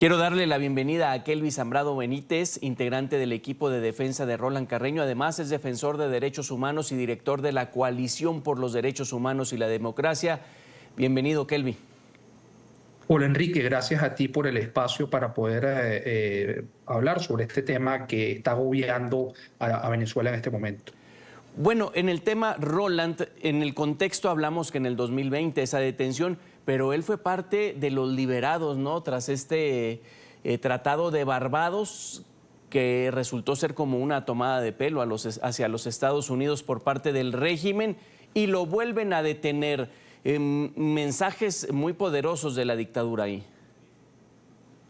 Quiero darle la bienvenida a Kelvin Zambrano Benítez, integrante del equipo de defensa de Roland Carreño. Además, es defensor de derechos humanos y director de la Coalición por los Derechos Humanos y la Democracia. Bienvenido, Kelvin. Hola Enrique, gracias a ti por el espacio para poder hablar sobre este tema que está agobiando a Venezuela en este momento. Bueno, en el tema Roland, en el contexto hablamos que en el 2020 esa detención, pero él fue parte de los liberados, ¿no? Tras este tratado de Barbados, que resultó ser como una tomada de pelo hacia los Estados Unidos por parte del régimen, y lo vuelven a detener. Mensajes muy poderosos de la dictadura ahí.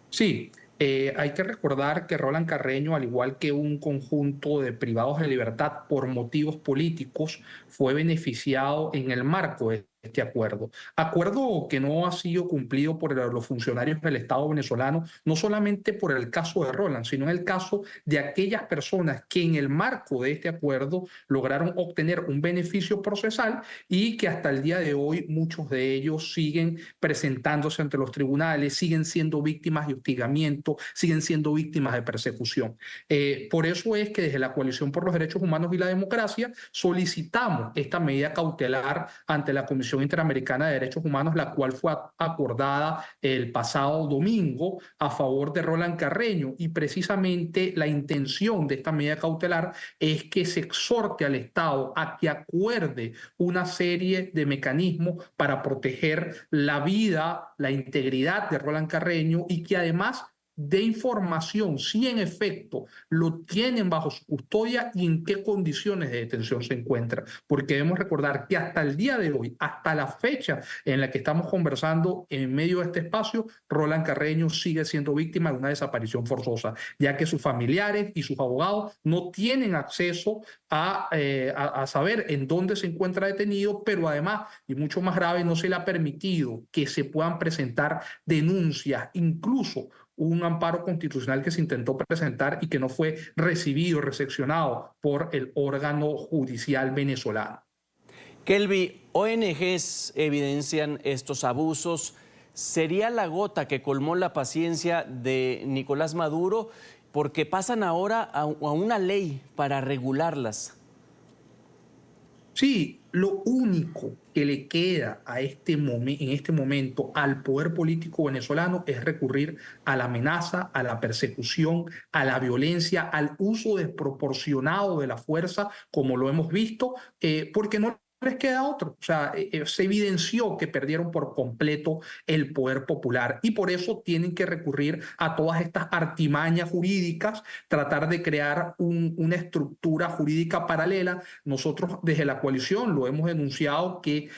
Sí, hay que recordar que Roland Carreño, al igual que un conjunto de privados de libertad por motivos políticos, fue beneficiado en el marco de este acuerdo. Acuerdo que no ha sido cumplido por los funcionarios del Estado venezolano, no solamente por el caso de Roland, sino en el caso de aquellas personas que en el marco de este acuerdo lograron obtener un beneficio procesal y que hasta el día de hoy muchos de ellos siguen presentándose ante los tribunales, siguen siendo víctimas de hostigamiento, siguen siendo víctimas de persecución. Por eso es que desde la Coalición por los Derechos Humanos y la Democracia solicitamos esta medida cautelar ante la Comisión Interamericana de Derechos Humanos, la cual fue acordada el pasado domingo a favor de Roland Carreño, y precisamente la intención de esta medida cautelar es que se exhorte al Estado a que acuerde una serie de mecanismos para proteger la vida, la integridad de Roland Carreño, y que además de información si en efecto lo tienen bajo su custodia y en qué condiciones de detención se encuentra. Porque debemos recordar que hasta el día de hoy, hasta la fecha en la que estamos conversando en medio de este espacio, Roland Carreño sigue siendo víctima de una desaparición forzosa, ya que sus familiares y sus abogados no tienen acceso a saber en dónde se encuentra detenido, pero además, y mucho más grave, no se le ha permitido que se puedan presentar denuncias, incluso un amparo constitucional que se intentó presentar y que no fue recibido, recepcionado por el órgano judicial venezolano. Kelvin, ONGs evidencian estos abusos. ¿Sería la gota que colmó la paciencia de Nicolás Maduro? Porque pasan ahora a una ley para regularlas. Sí, lo único que le queda en este momento al poder político venezolano es recurrir a la amenaza, a la persecución, a la violencia, al uso desproporcionado de la fuerza, como lo hemos visto, porque no les queda otro. O sea, se evidenció que perdieron por completo el poder popular, y por eso tienen que recurrir a todas estas artimañas jurídicas, tratar de crear una estructura jurídica paralela. Nosotros desde la coalición lo hemos denunciado que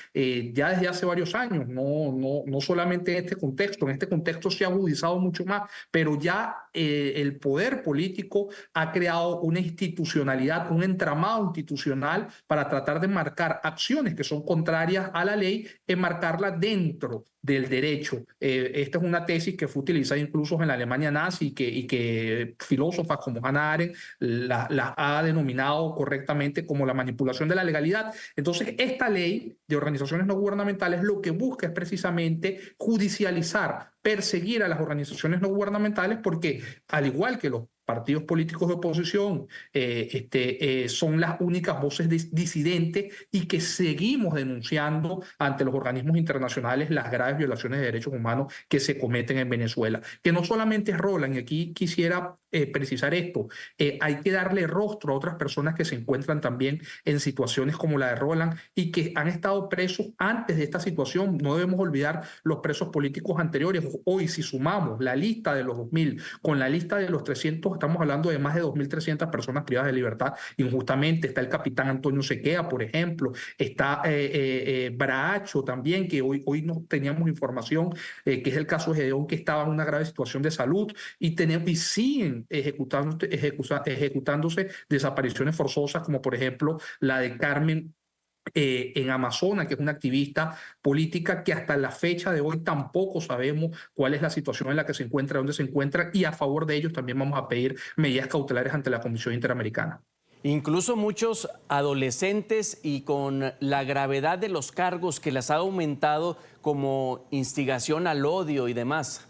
ya desde hace varios años, no solamente en este contexto se ha agudizado mucho más, pero ya el poder político ha creado una institucionalidad, un entramado institucional para tratar de marcar acciones que son contrarias a la ley, enmarcarlas dentro del derecho. Esta es una tesis que fue utilizada incluso en la Alemania nazi y que filósofas como Hannah Arendt la ha denominado correctamente como la manipulación de la legalidad. Entonces, esta ley de organizaciones no gubernamentales lo que busca es precisamente judicializar, perseguir a las organizaciones no gubernamentales, porque al igual que los partidos políticos de oposición son las únicas voces disidentes, y que seguimos denunciando ante los organismos internacionales las graves violaciones de derechos humanos que se cometen en Venezuela. Que no solamente es Roland, y aquí quisiera precisar esto, hay que darle rostro a otras personas que se encuentran también en situaciones como la de Roland y que han estado presos antes de esta situación. No debemos olvidar los presos políticos anteriores. Hoy, si sumamos la lista de los 2000 con la lista de los 300, estamos hablando de más de 2.300 personas privadas de libertad injustamente. Está el capitán Antonio Sequea, por ejemplo, está Bracho también, que hoy no teníamos información, que es el caso de Gedeón, que estaba en una grave situación de salud, y siguen ejecutándose desapariciones forzosas, como por ejemplo la de Carmen en Amazonas, que es una activista política que hasta la fecha de hoy tampoco sabemos cuál es la situación en la que se encuentra, dónde se encuentra, y a favor de ellos también vamos a pedir medidas cautelares ante la Comisión Interamericana. Incluso muchos adolescentes, y con la gravedad de los cargos que les ha aumentado, como instigación al odio y demás.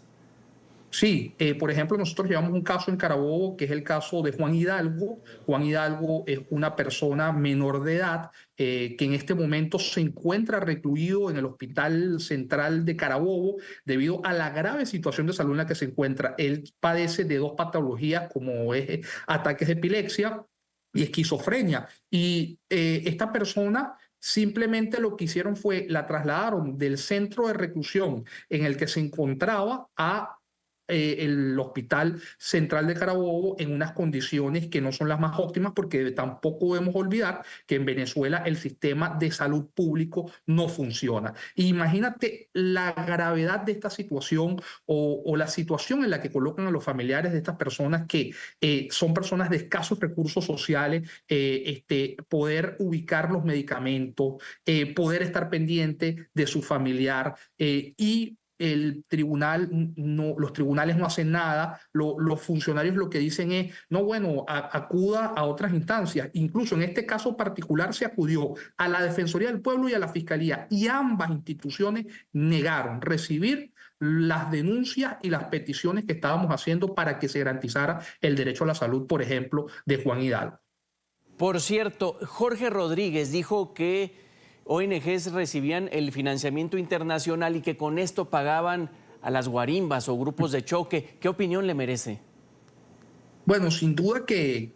Sí, por ejemplo, nosotros llevamos un caso en Carabobo, que es el caso de Juan Hidalgo. Juan Hidalgo es una persona menor de edad que en este momento se encuentra recluido en el Hospital Central de Carabobo debido a la grave situación de salud en la que se encuentra. Él padece de dos patologías como es ataques de epilepsia y esquizofrenia. Y esta persona simplemente lo que hicieron fue la trasladaron del centro de reclusión en el que se encontraba a el Hospital Central de Carabobo en unas condiciones que no son las más óptimas, porque tampoco debemos olvidar que en Venezuela el sistema de salud público no funciona. Imagínate la gravedad de esta situación o la situación en la que colocan a los familiares de estas personas que son personas de escasos recursos sociales, poder ubicar los medicamentos, poder estar pendiente de su familiar y el tribunal no, los tribunales no hacen nada, los funcionarios lo que dicen es, no, bueno, acuda a otras instancias. Incluso en este caso particular se acudió a la Defensoría del Pueblo y a la Fiscalía, y ambas instituciones negaron recibir las denuncias y las peticiones que estábamos haciendo para que se garantizara el derecho a la salud, por ejemplo, de Juan Hidalgo. Por cierto, Jorge Rodríguez dijo que ONGs recibían el financiamiento internacional y que con esto pagaban a las guarimbas o grupos de choque. ¿Qué opinión le merece? Bueno, sin duda que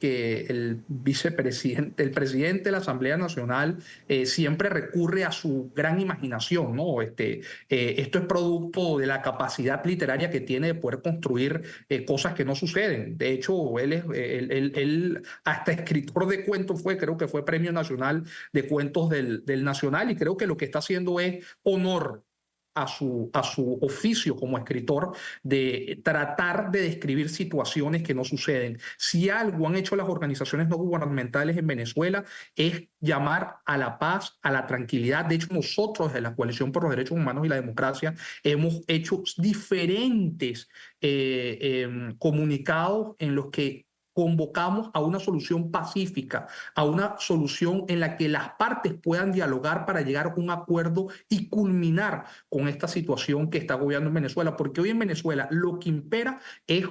el vicepresidente, el presidente de la Asamblea Nacional siempre recurre a su gran imaginación, ¿no? Esto es producto de la capacidad literaria que tiene de poder construir cosas que no suceden. De hecho, él hasta escritor de cuentos fue, creo que fue Premio Nacional de Cuentos del Nacional, y creo que lo que está haciendo es honor a su oficio como escritor de tratar de describir situaciones que no suceden. Si algo han hecho las organizaciones no gubernamentales en Venezuela es llamar a la paz, a la tranquilidad. De hecho, nosotros de la Coalición por los Derechos Humanos y la Democracia hemos hecho diferentes comunicados en los que convocamos a una solución pacífica, a una solución en la que las partes puedan dialogar para llegar a un acuerdo y culminar con esta situación que está gobernando en Venezuela, porque hoy en Venezuela lo que impera es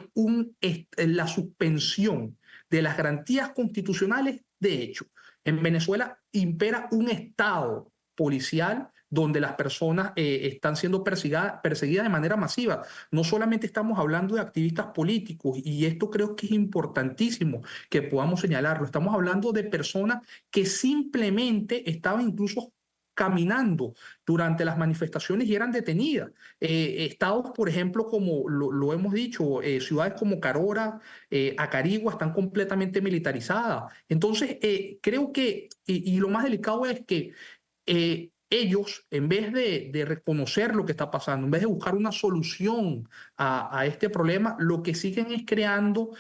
la suspensión de las garantías constitucionales de hecho. En Venezuela impera un Estado policial donde las personas están siendo perseguidas de manera masiva. No solamente estamos hablando de activistas políticos, y esto creo que es importantísimo que podamos señalarlo, estamos hablando de personas que simplemente estaban incluso caminando durante las manifestaciones y eran detenidas. Estados, por ejemplo, como lo hemos dicho, ciudades como Carora, Acarigua están completamente militarizadas. Entonces, creo que, y lo más delicado es que ellos, en vez de reconocer lo que está pasando, en vez de buscar una solución a este problema, lo que siguen es creando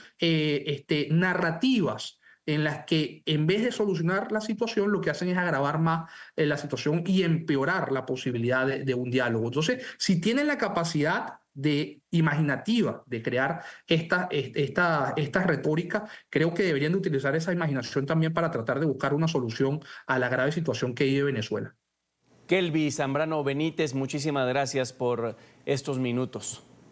narrativas en las que en vez de solucionar la situación, lo que hacen es agravar más la situación y empeorar la posibilidad de un diálogo. Entonces, si tienen la capacidad imaginativa de crear esta retórica, creo que deberían de utilizar esa imaginación también para tratar de buscar una solución a la grave situación que vive Venezuela. Kelby Zambrano Benítez, muchísimas gracias por estos minutos.